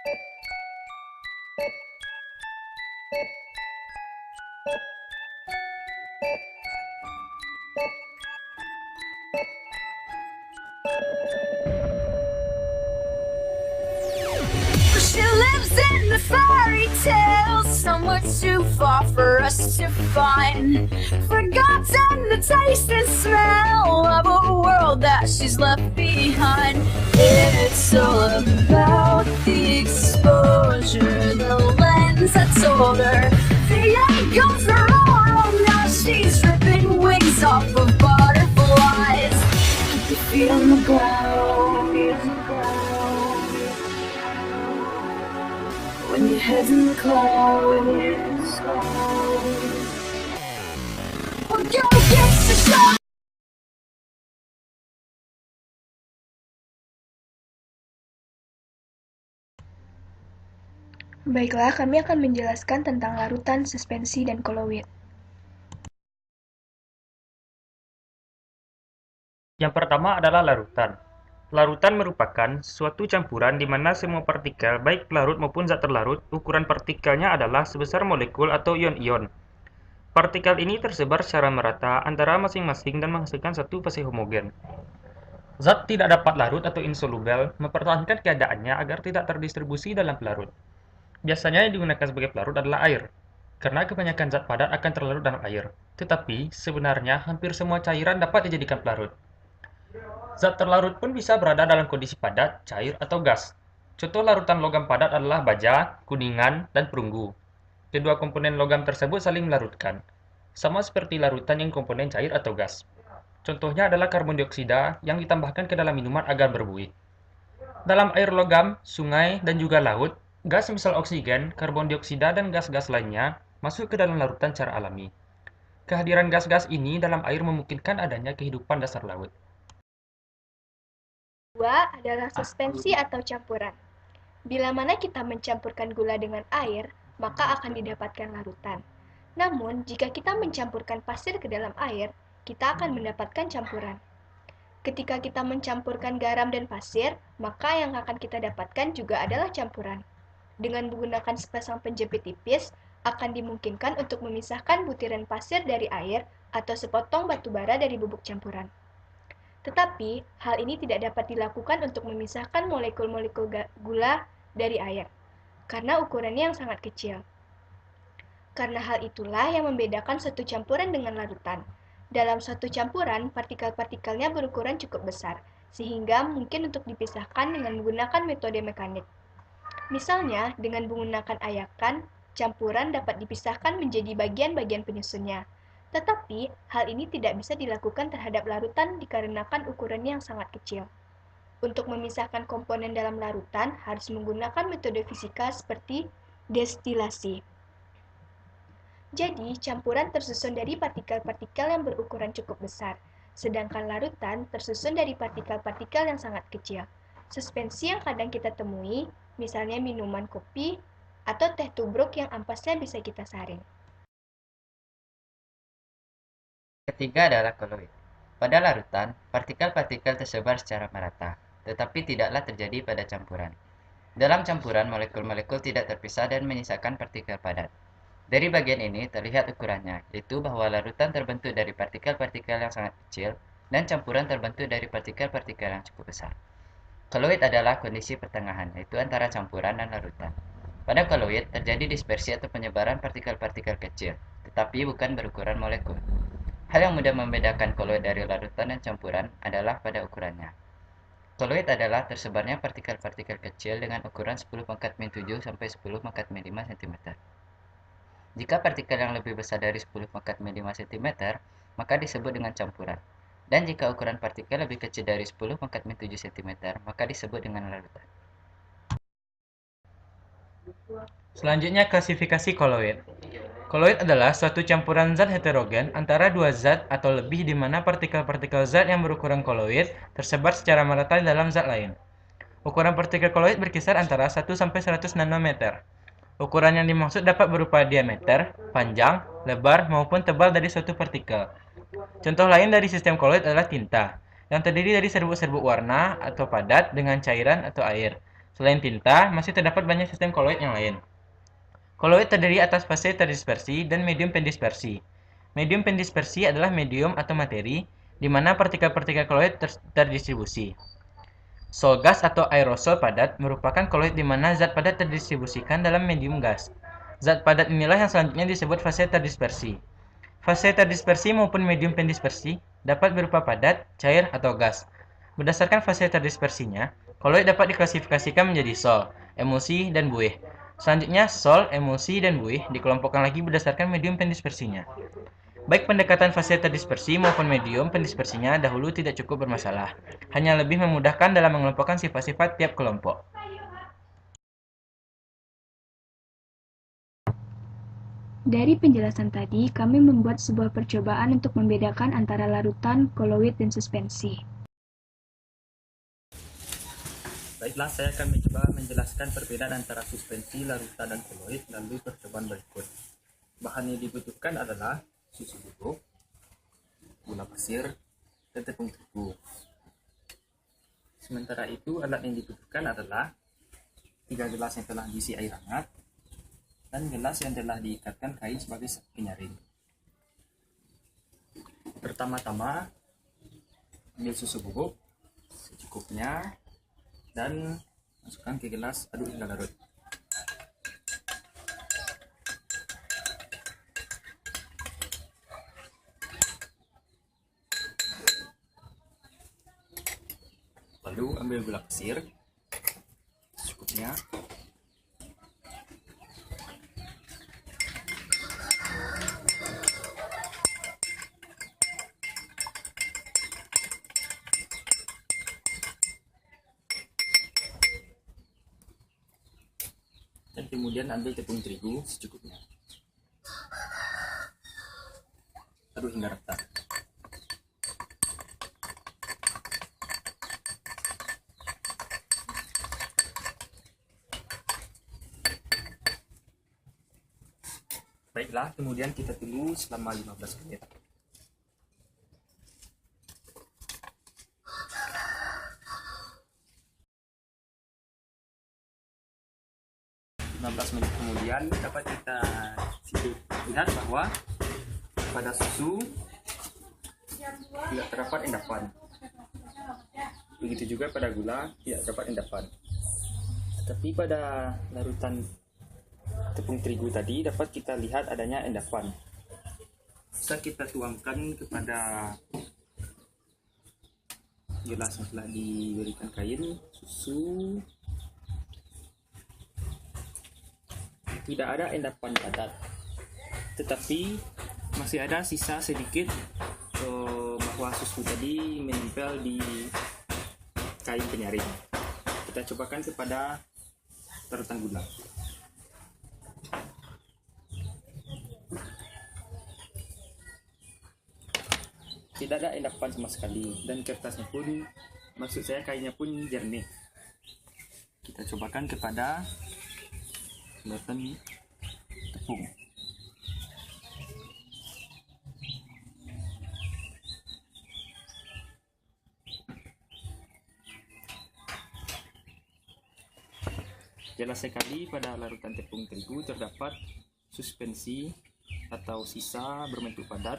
She lives in the fairy tale, somewhere too far for us to find. Forgotten the taste and smell of a world that she's left behind. It's all about the exposure, the lens that told her the end goes wrong. Now she's ripping wings off of butterflies. Keep your feet on the ground. When your head's in the clouds, we're gonna get the shot. Baiklah, kami akan menjelaskan tentang larutan, suspensi, dan koloid. Yang pertama adalah larutan. Larutan merupakan suatu campuran di mana semua partikel, baik pelarut maupun zat terlarut, ukuran partikelnya adalah sebesar molekul atau ion-ion. Partikel ini tersebar secara merata antara masing-masing dan menghasilkan satu fase homogen. Zat tidak dapat larut atau insolubel mempertahankan keadaannya agar tidak terdistribusi dalam pelarut. Biasanya yang digunakan sebagai pelarut adalah air, karena kebanyakan zat padat akan terlarut dalam air. Tetapi, sebenarnya hampir semua cairan dapat dijadikan pelarut. Zat terlarut pun bisa berada dalam kondisi padat, cair, atau gas. Contoh larutan logam padat adalah baja, kuningan, dan perunggu. Kedua komponen logam tersebut saling melarutkan, sama seperti larutan yang komponen cair atau gas. Contohnya adalah karbon dioksida yang ditambahkan ke dalam minuman agar berbuih. Dalam air logam, sungai, dan juga laut, gas misal oksigen, karbon dioksida, dan gas-gas lainnya masuk ke dalam larutan secara alami. Kehadiran gas-gas ini dalam air memungkinkan adanya kehidupan dasar laut. Kedua adalah suspensi atau campuran. Bila mana kita mencampurkan gula dengan air, maka akan didapatkan larutan. Namun, jika kita mencampurkan pasir ke dalam air, kita akan mendapatkan campuran. Ketika kita mencampurkan garam dan pasir, maka yang akan kita dapatkan juga adalah campuran. Dengan menggunakan sepasang penjepit tipis, akan dimungkinkan untuk memisahkan butiran pasir dari air atau sepotong batu bara dari bubuk campuran. Tetapi, hal ini tidak dapat dilakukan untuk memisahkan molekul-molekul gula dari air, karena ukurannya yang sangat kecil. Karena hal itulah yang membedakan suatu campuran dengan larutan. Dalam suatu campuran, partikel-partikelnya berukuran cukup besar, sehingga mungkin untuk dipisahkan dengan menggunakan metode mekanik. Misalnya, dengan menggunakan ayakan, campuran dapat dipisahkan menjadi bagian-bagian penyusunnya. Tetapi, hal ini tidak bisa dilakukan terhadap larutan dikarenakan ukurannya yang sangat kecil. Untuk memisahkan komponen dalam larutan, harus menggunakan metode fisika seperti destilasi. Jadi, campuran tersusun dari partikel-partikel yang berukuran cukup besar, sedangkan larutan tersusun dari partikel-partikel yang sangat kecil. Suspensi yang kadang kita temui, misalnya minuman kopi atau teh tubruk yang ampasnya bisa kita saring. Ketiga adalah koloid. Pada larutan, partikel-partikel tersebar secara merata, tetapi tidaklah terjadi pada campuran. Dalam campuran, molekul-molekul tidak terpisah dan menyisakan partikel padat. Dari bagian ini terlihat ukurannya, yaitu bahwa larutan terbentuk dari partikel-partikel yang sangat kecil dan campuran terbentuk dari partikel-partikel yang cukup besar. Koloid adalah kondisi pertengahan, yaitu antara campuran dan larutan. Pada koloid terjadi dispersi atau penyebaran partikel-partikel kecil, tetapi bukan berukuran molekul. Hal yang mudah membedakan koloid dari larutan dan campuran adalah pada ukurannya. Koloid adalah tersebarnya partikel-partikel kecil dengan ukuran 10⁻⁷ sampai 10⁻⁵ cm. Jika partikel yang lebih besar dari 10⁻⁵ cm, maka disebut dengan campuran. Dan jika ukuran partikel lebih kecil dari 10⁻⁷ cm, maka disebut dengan larutan. Selanjutnya, klasifikasi koloid. Koloid adalah suatu campuran zat heterogen antara dua zat atau lebih di mana partikel-partikel zat yang berukuran koloid tersebar secara merata di dalam zat lain. Ukuran partikel koloid berkisar antara 1 sampai 100 nanometer. Ukuran yang dimaksud dapat berupa diameter, panjang, lebar, maupun tebal dari suatu partikel. Contoh lain dari sistem koloid adalah tinta, yang terdiri dari serbuk-serbuk warna atau padat dengan cairan atau air. Selain tinta, masih terdapat banyak sistem koloid yang lain. Koloid terdiri atas fase terdispersi dan medium pendispersi. Medium pendispersi adalah medium atau materi di mana partikel-partikel koloid terdistribusi. Sol gas atau aerosol padat merupakan koloid di mana zat padat terdistribusikan dalam medium gas. Zat padat inilah yang selanjutnya disebut fase terdispersi. Fase terdispersi maupun medium pendispersi dapat berupa padat, cair, atau gas. Berdasarkan fase terdispersinya, koloid dapat diklasifikasikan menjadi sol, emulsi, dan buih. Selanjutnya, sol, emulsi, dan buih dikelompokkan lagi berdasarkan medium pendispersinya. Baik pendekatan fase terdispersi maupun medium pendispersinya dahulu tidak cukup bermasalah, hanya lebih memudahkan dalam mengelompokkan sifat-sifat tiap kelompok. Dari penjelasan tadi, kami membuat sebuah percobaan untuk membedakan antara larutan, koloid, dan suspensi. Baiklah, saya akan mencoba menjelaskan perbedaan antara suspensi, larutan, dan koloid melalui percobaan berikut. Bahan yang dibutuhkan adalah susu bubuk, gula pasir, dan tepung terigu. Sementara itu, alat yang dibutuhkan adalah 3 gelas yang telah diisi air hangat dan gelas yang telah diikatkan kain sebagai penyaring. Pertama-tama, ambil susu bubuk secukupnya dan masukkan ke gelas, aduk hingga larut. Lalu ambil gula pasir secukupnya. Dan kemudian ambil tepung terigu secukupnya. Aduk hingga rata. Baiklah, kemudian kita tunggu selama 15 menit. Menit kemudian dapat kita lihat bahwa pada susu tidak terdapat endapan. Begitu juga pada gula tidak terdapat endapan. Tetapi pada larutan tepung terigu tadi dapat kita lihat adanya endapan. Bisa kita tuangkan kepada gelas yang telah diberikan kain susu. Tidak ada endapan padat, tetapi masih ada sisa sedikit bahwa susu tadi menempel di kain penyaring. Kita cobakan kepada larutan gula. Tidak ada endapan sama sekali, dan kertasnya pun, maksud saya kainnya pun jernih. Kita cobakan kepada larutan tepung. Jelas sekali pada larutan tepung terigu terdapat suspensi atau sisa berbentuk padat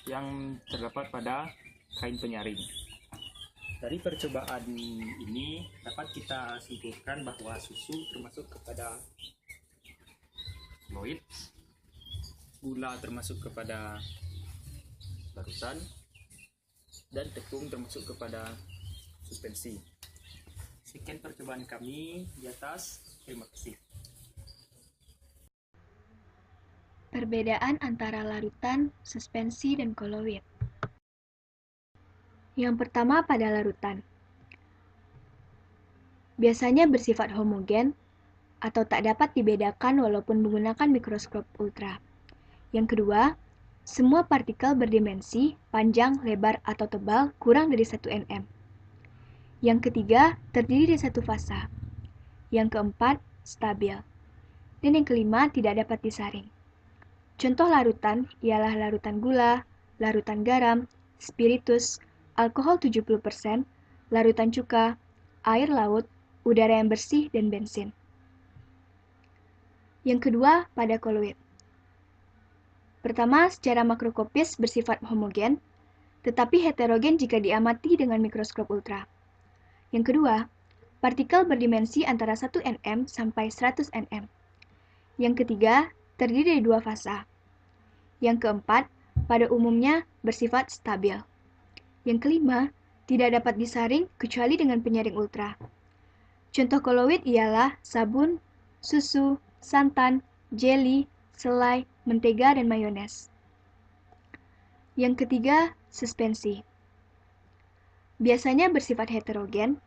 yang terdapat pada kain penyaring. Dari percobaan ini dapat kita simpulkan bahwa susu termasuk kepada koloid, gula termasuk kepada larutan, dan tepung termasuk kepada suspensi. Sekian percobaan kami di atas. Terima kasih. Perbedaan antara larutan, suspensi, dan koloid. Yang pertama pada larutan. Biasanya bersifat homogen atau tak dapat dibedakan walaupun menggunakan mikroskop ultra. Yang kedua, semua partikel berdimensi, panjang, lebar, atau tebal kurang dari 1 nm. Yang ketiga, terdiri dari satu fasa. Yang keempat, stabil. Dan yang kelima, tidak dapat disaring. Contoh larutan ialah larutan gula, larutan garam, spiritus, alkohol 70%, larutan cuka, air laut, udara yang bersih, dan bensin. Yang kedua, pada koloid. Pertama, secara makroskopis bersifat homogen, tetapi heterogen jika diamati dengan mikroskop ultra. Yang kedua, partikel berdimensi antara 1 nm sampai 100 nm. Yang ketiga, terdiri dari 2 fasa. Yang keempat, pada umumnya bersifat stabil. Yang kelima, tidak dapat disaring kecuali dengan penyaring ultra. Contoh koloid ialah sabun, susu, santan, jeli, selai, mentega, dan mayones. Yang ketiga, suspensi. Biasanya bersifat heterogen,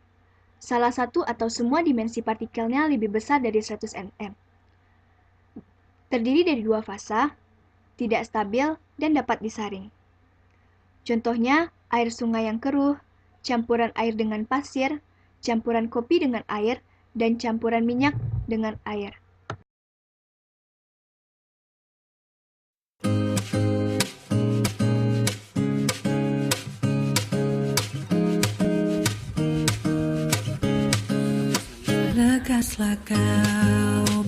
salah satu atau semua dimensi partikelnya lebih besar dari 100 nm. Terdiri dari 2 fasa, tidak stabil, dan dapat disaring. Contohnya, air sungai yang keruh, campuran air dengan pasir, campuran kopi dengan air, dan campuran minyak dengan air. Lekaslah kau